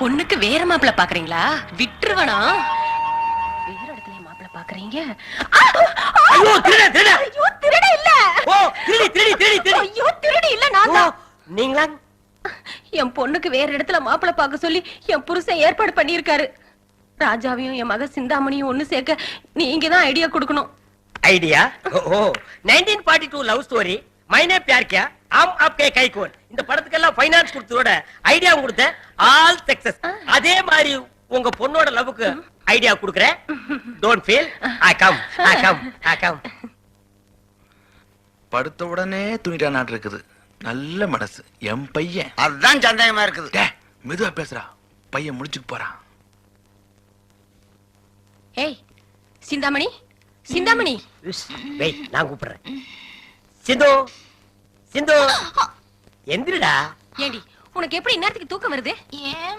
பொண்ணுக்கு வேற மாப்பிள்ள பாக்குறீங்களா? விட்டுருவனா? வேற இடத்துல மாப்பிள்ள பாக்குறீங்க? ஐயோ திருட திருட. ஐயோ திருட இல்ல. ஓ திருடி திருடி திருடி திருடி. ஐயோ திருடி இல்ல நான் தான். நீங்களா? என் பொண்ணுக்கு வேற இடத்துல மாப்பிள்ள பார்க்க சொல்லி என் புருஷன் ஏற்பாடு பண்ணியிருக்காரு. ராஜாவையும் என் மக சிந்தாமணியும் ஒண்ணு சேர்க்க நீங்க தான் ஐடியா கொடுக்கணும். ஐடியா? ஓ 1942 லவ் ஸ்டோரி மைனே பியார் கியா ஆம் ஆப்கே கைகோல். இந்த படத்துக்கெல்லாம் ஃபைனான்ஸ் கொடுத்ததோட ஐடியா கொடுத்தேன். All success. அதே மாதிரி உங்க பொண்ணோட லவ்வுக்கு ஐடியா கொடுக்கறேன். Don't feel. I come. படுத்த உடனே தூங்கிட்டா நாட்டு இருக்குது. நல்ல மனசு என் பையன். அதுதான் சந்தேகமா இருக்குது. டே மெதுவா பேசுறா, பையன் முடிச்சுக்கு போறான். ஏய் சிந்தாமணி, சிந்தாமணி. வெயிட், நான் கூப்பிடுறேன். சிந்து சிந்து எந்திரடா. ஏண்டி உனக்கு எப்படி இந்நேரத்துக்கு தூக்கம் வருது?